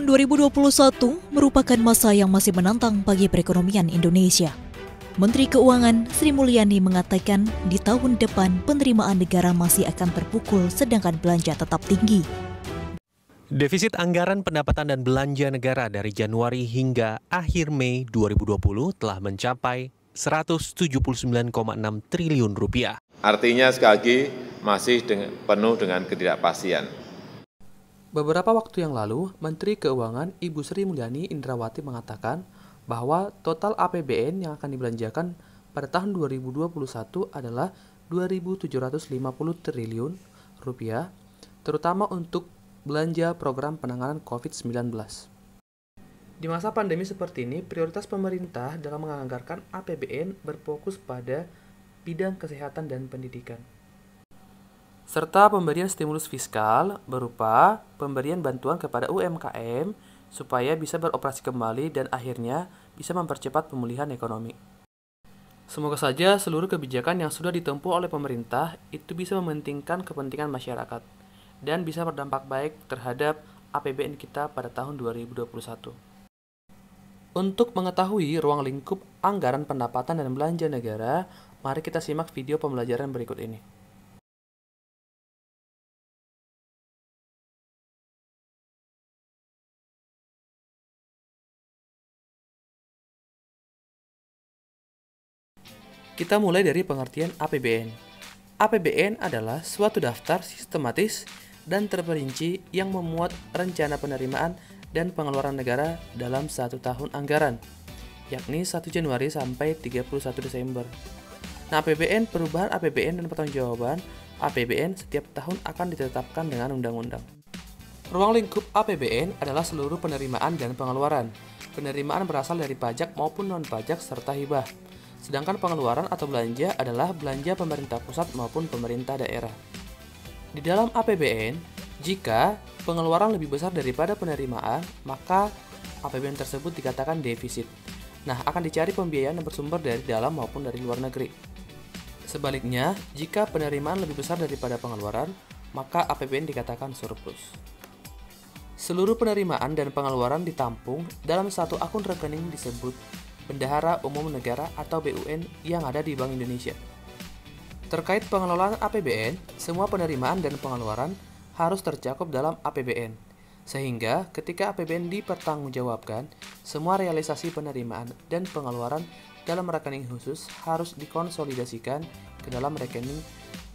Tahun 2021 merupakan masa yang masih menantang bagi perekonomian Indonesia. Menteri Keuangan Sri Mulyani mengatakan di tahun depan penerimaan negara masih akan terpukul sedangkan belanja tetap tinggi. Defisit anggaran pendapatan dan belanja negara dari Januari hingga akhir Mei 2020 telah mencapai 179,6 triliun rupiah. Artinya sekali lagi masih penuh dengan ketidakpastian. Beberapa waktu yang lalu, Menteri Keuangan Ibu Sri Mulyani Indrawati mengatakan bahwa total APBN yang akan dibelanjakan pada tahun 2021 adalah 2.750 triliun rupiah, terutama untuk belanja program penanganan COVID-19. Di masa pandemi seperti ini, prioritas pemerintah dalam menganggarkan APBN berfokus pada bidang kesehatan dan pendidikan, serta pemberian stimulus fiskal berupa pemberian bantuan kepada UMKM supaya bisa beroperasi kembali dan akhirnya bisa mempercepat pemulihan ekonomi. Semoga saja seluruh kebijakan yang sudah ditempuh oleh pemerintah itu bisa mementingkan kepentingan masyarakat dan bisa berdampak baik terhadap APBN kita pada tahun 2021. Untuk mengetahui ruang lingkup anggaran pendapatan dan belanja negara, mari kita simak video pembelajaran berikut ini. Kita mulai dari pengertian APBN. APBN adalah suatu daftar sistematis dan terperinci yang memuat rencana penerimaan dan pengeluaran negara dalam satu tahun anggaran, yakni 1 Januari sampai 31 Desember. Nah, APBN, perubahan APBN dan pertanggungjawaban APBN setiap tahun akan ditetapkan dengan undang-undang. Ruang lingkup APBN adalah seluruh penerimaan dan pengeluaran. Penerimaan berasal dari pajak maupun non-pajak serta hibah. Sedangkan pengeluaran atau belanja adalah belanja pemerintah pusat maupun pemerintah daerah. Di dalam APBN, jika pengeluaran lebih besar daripada penerimaan, maka APBN tersebut dikatakan defisit. Nah, akan dicari pembiayaan yang bersumber dari dalam maupun dari luar negeri. Sebaliknya, jika penerimaan lebih besar daripada pengeluaran, maka APBN dikatakan surplus. Seluruh penerimaan dan pengeluaran ditampung dalam satu akun rekening disebut Bendahara Umum Negara atau BUN yang ada di Bank Indonesia. Terkait pengelolaan APBN, semua penerimaan dan pengeluaran harus tercakup dalam APBN. Sehingga ketika APBN dipertanggungjawabkan, semua realisasi penerimaan dan pengeluaran dalam rekening khusus harus dikonsolidasikan ke dalam rekening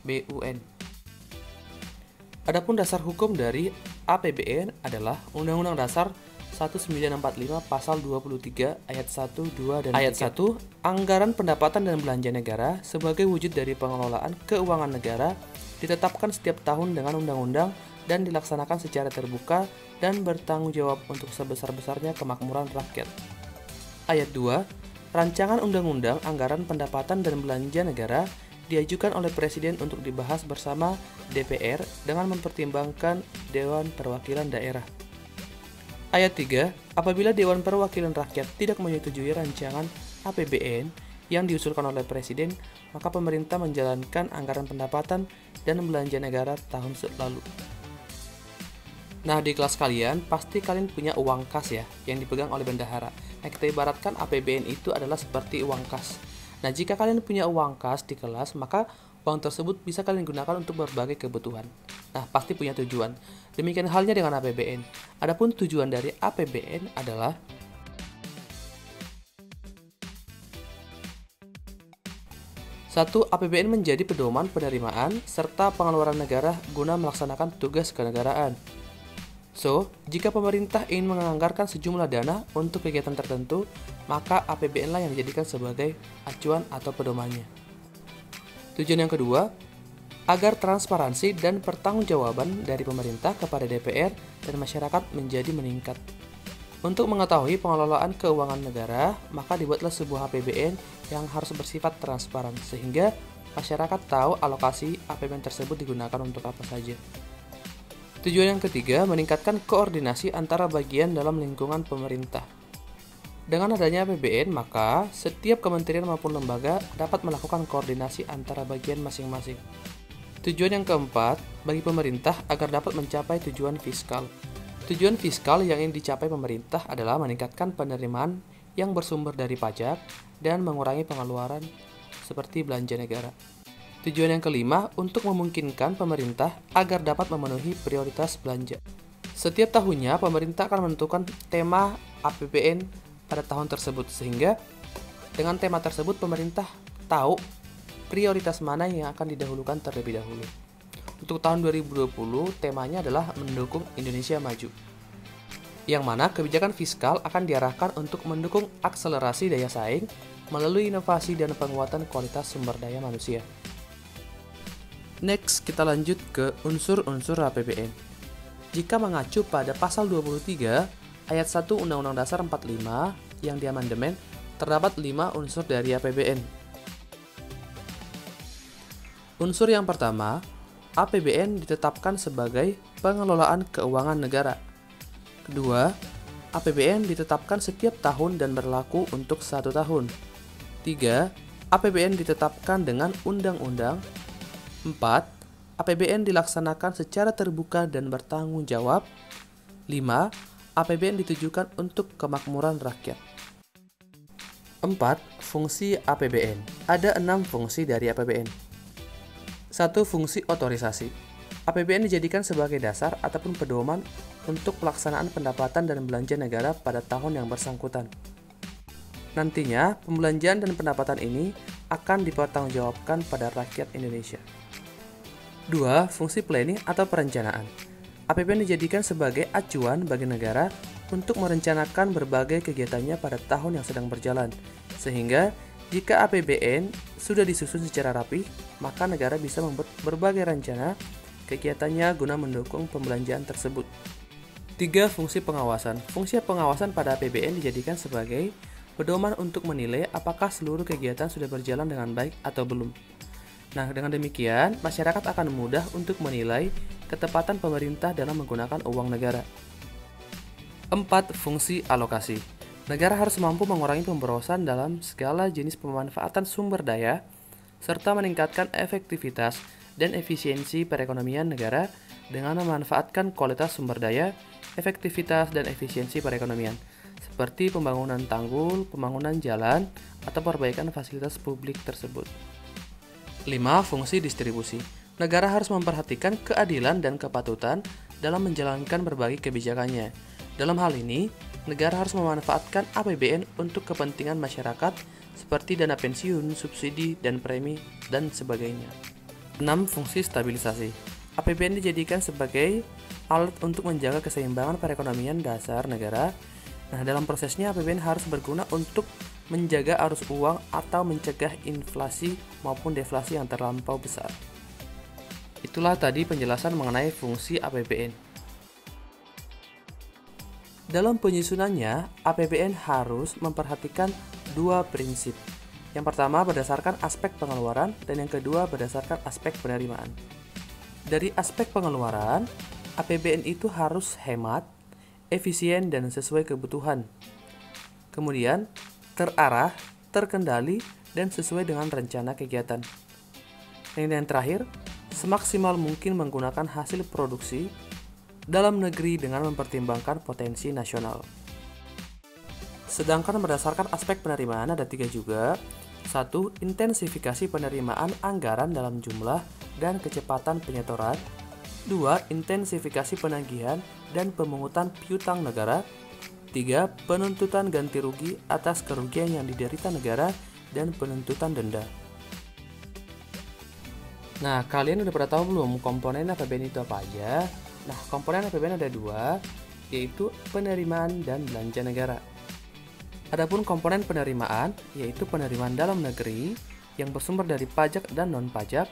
BUN. Adapun dasar hukum dari APBN adalah Undang-Undang Dasar 1945 Pasal 23 Ayat 1, 2, dan Ayat 1, anggaran pendapatan dan belanja negara sebagai wujud dari pengelolaan keuangan negara ditetapkan setiap tahun dengan undang-undang dan dilaksanakan secara terbuka dan bertanggung jawab untuk sebesar-besarnya kemakmuran rakyat. Ayat 2, rancangan undang-undang anggaran pendapatan dan belanja negara diajukan oleh Presiden untuk dibahas bersama DPR dengan mempertimbangkan Dewan Perwakilan Daerah. Ayat 3, apabila Dewan Perwakilan Rakyat tidak menyetujui rancangan APBN yang diusulkan oleh Presiden, maka pemerintah menjalankan anggaran pendapatan dan belanja negara tahun lalu. Nah, di kelas kalian, pasti kalian punya uang kas ya, yang dipegang oleh bendahara. Nah, kita ibaratkan APBN itu adalah seperti uang kas. Nah, jika kalian punya uang kas di kelas, maka uang tersebut bisa kalian gunakan untuk berbagai kebutuhan. Nah, pasti punya tujuan. Demikian halnya dengan APBN. Adapun tujuan dari APBN adalah satu, APBN menjadi pedoman penerimaan serta pengeluaran negara guna melaksanakan tugas kenegaraan. So, jika pemerintah ingin menganggarkan sejumlah dana untuk kegiatan tertentu, maka APBN lah yang dijadikan sebagai acuan atau pedomannya. Tujuan yang kedua, agar transparansi dan pertanggungjawaban dari pemerintah kepada DPR dan masyarakat menjadi meningkat. Untuk mengetahui pengelolaan keuangan negara, maka dibuatlah sebuah APBN yang harus bersifat transparan, sehingga masyarakat tahu alokasi APBN tersebut digunakan untuk apa saja. Tujuan yang ketiga, meningkatkan koordinasi antara bagian dalam lingkungan pemerintah. Dengan adanya APBN, maka setiap kementerian maupun lembaga dapat melakukan koordinasi antara bagian masing-masing. Tujuan yang keempat, bagi pemerintah agar dapat mencapai tujuan fiskal. Tujuan fiskal yang ingin dicapai pemerintah adalah meningkatkan penerimaan yang bersumber dari pajak dan mengurangi pengeluaran seperti belanja negara. Tujuan yang kelima, untuk memungkinkan pemerintah agar dapat memenuhi prioritas belanja. Setiap tahunnya, pemerintah akan menentukan tema APBN pada tahun tersebut, sehingga dengan tema tersebut pemerintah tahu prioritas mana yang akan didahulukan terlebih dahulu. Untuk tahun 2020, temanya adalah mendukung Indonesia maju, yang mana kebijakan fiskal akan diarahkan untuk mendukung akselerasi daya saing melalui inovasi dan penguatan kualitas sumber daya manusia. Next, kita lanjut ke unsur-unsur APBN. Jika mengacu pada pasal 23 ayat 1 Undang-Undang Dasar 45 yang diamandemen, terdapat 5 unsur dari APBN. Unsur yang pertama, APBN ditetapkan sebagai pengelolaan keuangan negara. Kedua, APBN ditetapkan setiap tahun dan berlaku untuk 1 tahun. 3. APBN ditetapkan dengan undang-undang. 4. APBN dilaksanakan secara terbuka dan bertanggung jawab. 5. APBN ditujukan untuk kemakmuran rakyat. 4. Fungsi APBN. Ada 6 fungsi dari APBN. 1. Fungsi otorisasi. APBN dijadikan sebagai dasar ataupun pedoman untuk pelaksanaan pendapatan dan belanja negara pada tahun yang bersangkutan. Nantinya, pembelanjaan dan pendapatan ini akan dipertanggungjawabkan pada rakyat Indonesia. 2. Fungsi planning atau perencanaan. APBN dijadikan sebagai acuan bagi negara untuk merencanakan berbagai kegiatannya pada tahun yang sedang berjalan, sehingga jika APBN sudah disusun secara rapi, maka negara bisa membuat berbagai rencana kegiatannya guna mendukung pembelanjaan tersebut. 3. Fungsi pengawasan. Fungsi pengawasan pada APBN dijadikan sebagai pedoman untuk menilai apakah seluruh kegiatan sudah berjalan dengan baik atau belum. Nah, dengan demikian, masyarakat akan mudah untuk menilai ketepatan pemerintah dalam menggunakan uang negara. 4. Fungsi alokasi. Negara harus mampu mengurangi pemborosan dalam segala jenis pemanfaatan sumber daya, serta meningkatkan efektivitas dan efisiensi perekonomian negara dengan memanfaatkan kualitas sumber daya, efektivitas, dan efisiensi perekonomian, seperti pembangunan tanggul, pembangunan jalan, atau perbaikan fasilitas publik tersebut. 5. Fungsi distribusi. Negara harus memperhatikan keadilan dan kepatutan dalam menjalankan berbagai kebijakannya. Dalam hal ini, negara harus memanfaatkan APBN untuk kepentingan masyarakat seperti dana pensiun, subsidi, dan premi, dan sebagainya. 6. Fungsi stabilisasi. APBN dijadikan sebagai alat untuk menjaga keseimbangan perekonomian dasar negara. Nah, dalam prosesnya APBN harus berguna untuk menjaga arus uang atau mencegah inflasi maupun deflasi yang terlampau besar. Itulah tadi penjelasan mengenai fungsi APBN. Dalam penyusunannya, APBN harus memperhatikan 2 prinsip. Yang pertama berdasarkan aspek pengeluaran dan yang kedua berdasarkan aspek penerimaan. Dari aspek pengeluaran, APBN itu harus hemat, efisien, dan sesuai kebutuhan. Kemudian, terarah, terkendali, dan sesuai dengan rencana kegiatan. Yang terakhir, semaksimal mungkin menggunakan hasil produksi dalam negeri dengan mempertimbangkan potensi nasional. Sedangkan berdasarkan aspek penerimaan ada 3 juga. 1. Intensifikasi penerimaan anggaran dalam jumlah dan kecepatan penyetoran. 2. Intensifikasi penagihan dan pemungutan piutang negara. 3. Penuntutan ganti rugi atas kerugian yang diderita negara dan penuntutan denda. Nah, kalian udah pada tahu belum komponen APBN itu apa aja? Nah, komponen APBN ada 2, yaitu penerimaan dan belanja negara. Adapun komponen penerimaan, yaitu penerimaan dalam negeri yang bersumber dari pajak dan non-pajak,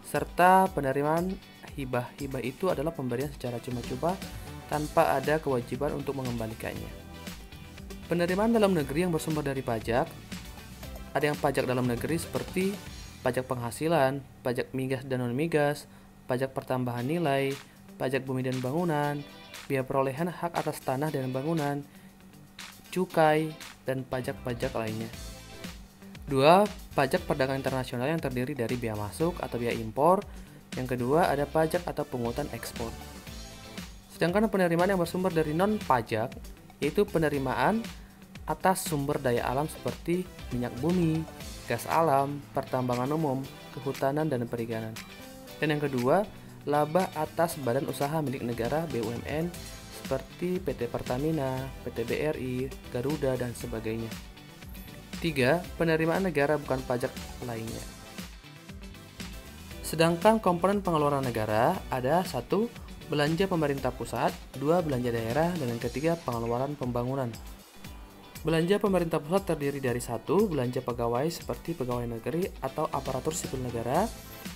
serta penerimaan hibah. Hibah itu adalah pemberian secara cuma-cuma tanpa ada kewajiban untuk mengembalikannya. Penerimaan dalam negeri yang bersumber dari pajak, ada yang pajak dalam negeri seperti pajak penghasilan, pajak migas dan non-migas, pajak pertambahan nilai, pajak bumi dan bangunan, biaya perolehan hak atas tanah dan bangunan, cukai, dan pajak-pajak lainnya. 2. Pajak perdagangan internasional yang terdiri dari biaya masuk atau biaya impor. Yang kedua ada pajak atau pungutan ekspor. Sedangkan penerimaan yang bersumber dari non-pajak, yaitu penerimaan atas sumber daya alam seperti minyak bumi, gas alam, pertambangan umum, kehutanan, dan perikanan. Dan yang kedua, laba atas badan usaha milik negara BUMN seperti PT Pertamina, PT BRI, Garuda, dan sebagainya. 3. Penerimaan negara bukan pajak lainnya. Sedangkan komponen pengeluaran negara ada 1. Belanja pemerintah pusat, 2. Belanja daerah, dan yang ketiga pengeluaran pembangunan. Belanja pemerintah pusat terdiri dari 1. Belanja pegawai seperti pegawai negeri atau aparatur sipil negara.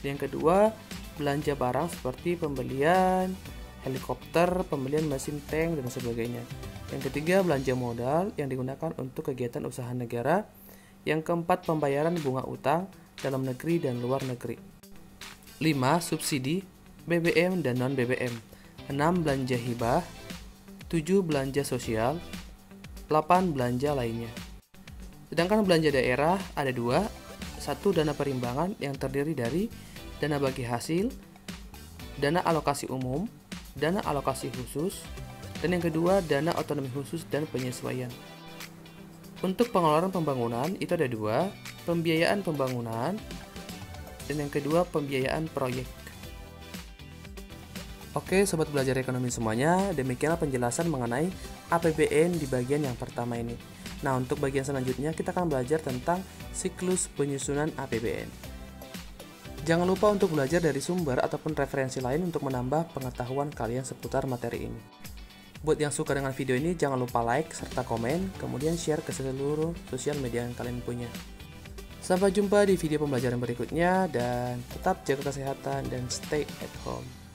Yang kedua, belanja barang seperti pembelian helikopter, pembelian mesin tank, dan sebagainya. Yang ketiga, belanja modal yang digunakan untuk kegiatan usaha negara. Yang keempat, pembayaran bunga utang dalam negeri dan luar negeri. 5. Subsidi BBM dan non-BBM. 6. Belanja hibah. 7. Belanja sosial. 8. Belanja lainnya. Sedangkan belanja daerah ada 2. 1. Dana perimbangan yang terdiri dari dana bagi hasil, dana alokasi umum, dana alokasi khusus, dan yang kedua dana otonomi khusus dan penyesuaian. Untuk pengeluaran pembangunan itu ada 2, pembiayaan pembangunan, dan yang kedua pembiayaan proyek. Oke sobat belajar ekonomi semuanya, demikianlah penjelasan mengenai APBN di bagian yang pertama ini. Nah untuk bagian selanjutnya kita akan belajar tentang siklus penyusunan APBN. Jangan lupa untuk belajar dari sumber ataupun referensi lain untuk menambah pengetahuan kalian seputar materi ini. Buat yang suka dengan video ini, jangan lupa like serta komen, kemudian share ke seluruh sosial media yang kalian punya. Sampai jumpa di video pembelajaran berikutnya, dan tetap jaga kesehatan dan stay at home.